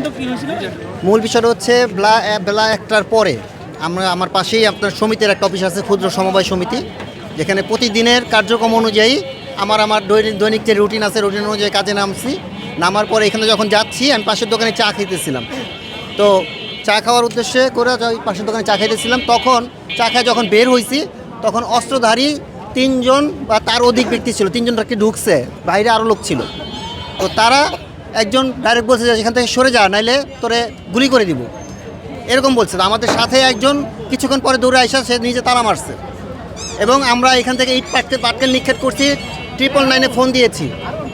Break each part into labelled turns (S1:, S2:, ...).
S1: তো কি হয়েছিল?
S2: মূল বিষয়টা হচ্ছে বেলা 1টার পরে আমার পাশেই আপনার সমিতির একটা অফিস আছে, ক্ষুদ্র সমবায় সমিতি, যেখানে প্রতিদিনের কার্যক্রম অনুযায়ী আমার দৈনিক যে রুটিন আছে, রুটিন অনুযায়ী কাজে নামার পরে এখানে যখন যাচ্ছি আমি পাশের দোকানে চা খেতেছিলাম। তো চা খাওয়ার উদ্দেশ্যে করে পাশের দোকানে চা খাইতেছিলাম, তখন চা খায় যখন বের হয়েছি তখন অস্ত্রধারী 3জন বা তার অধিক ব্যক্তি ছিল, 3জনকে ঢুকছে, বাইরে আরও লোক ছিল। তো তারা একজন ডাইরেক্ট বলছে যে এখান থেকে সরে যা, নাইলে তোরে গুলি করে দিব, এরকম বলছে। আমাদের সাথে একজন কিছুক্ষণ পরে দৌড়ে আইসা সে নিজে তালা মারছে, এবং আমরা এখান থেকে ইট পাটকেল নিক্ষেপ করছি, 999-এ ফোন দিয়েছি।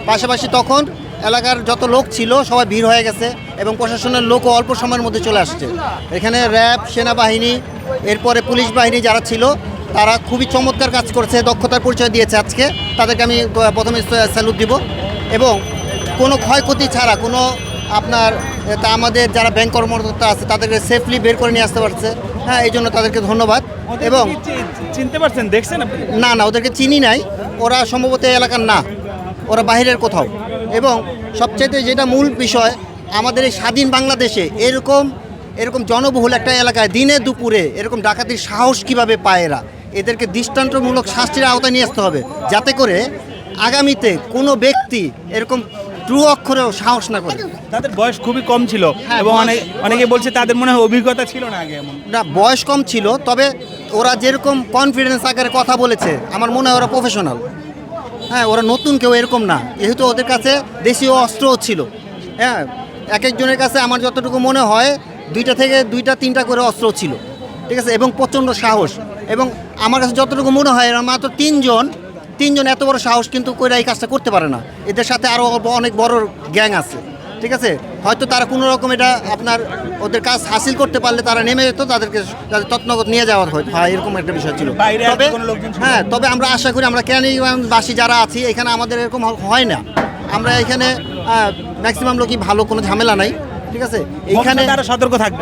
S2: পাশাপাশি তখন এলাকার যত লোক ছিল সবাই ভিড় হয়ে গেছে, এবং প্রশাসনের লোকও অল্প সময়ের মধ্যে চলে আসছে। এখানে র্যাব, সেনাবাহিনী, এরপরে পুলিশ বাহিনী যারা ছিল তারা খুবই চমৎকার কাজ করছে, দক্ষতার পরিচয় দিয়েছে আজকে। তাদেরকে আমি প্রথমে স্যালুট দিব। এবং কোনো ক্ষয়ক্ষতি ছাড়া কোনো আপনার আমাদের যারা ব্যাংক কর্মকর্তা আছে তাদেরকে সেফলি বের করে নিয়ে আসতে পারছে। হ্যাঁ, এই জন্য তাদেরকে ধন্যবাদ। এবং
S1: চিনতে পারছেন, দেখছেন আপনি?
S2: না, ওদেরকে চিনি নাই, ওরা সম্ভবত এই এলাকার না, ওরা বাইরের কোথাও। এবং সবচেয়ে যেটা মূল বিষয়, আমাদের এই স্বাধীন বাংলাদেশে এরকম জনবহুল একটা এলাকায় দিনে দুপুরে এরকম ডাকাতির সাহস কিভাবে পায় এদেরকে দৃষ্টান্তমূলক শাস্তির আওতায় নিয়ে আসতে হবে, যাতে করে আগামীতে কোনো ব্যক্তি এরকম ট্রু অক্ষরেও সাহস না করে।
S1: তাদের বয়স খুবই কম ছিল, এবং অনেকে বলছে তাদের মনে হয় অভিজ্ঞতা ছিল না আগে। এমন
S2: না, বয়স কম ছিল, তবে ওরা যেরকম কনফিডেন্স আকারে কথা বলেছে আমার মনে হয় ওরা প্রফেশনাল। হ্যাঁ, ওরা নতুন কেউ এরকম না, যেহেতু ওদের কাছে দেশীয় অস্ত্রও ছিল। হ্যাঁ, এক একজনের কাছে আমার যতটুকু মনে হয় 2টা-3টা করে অস্ত্র ছিল, ঠিক আছে, এবং প্রচণ্ড সাহস। এবং আমার কাছে যতটুকু মনে হয় এরা মাত্র তিনজন এত বড় সাহস কিন্তু কইরা এই কাজটা করতে পারে না। এদের সাথে আরও অনেক বড় গ্যাং আছে, ঠিক আছে। হয়তো তারা কোনো রকম এটা আপনার ওদের কাজ হাসিল করতে পারলে তারা নেমে যেত, তাদেরকে তৎনগত নিয়ে যাওয়ার হয়, এরকম একটা বিষয় ছিল। তবে আমরা আশা করি, আমরা কেরানীগঞ্জবাসী যারা আছি এখানে আমাদের এরকম হয় না। আমরা এখানে ম্যাক্সিমাম লোকই ভালো, কোনো ঝামেলা নাই, ঠিক আছে। এইখানে
S1: তারা সতর্ক থাকবে।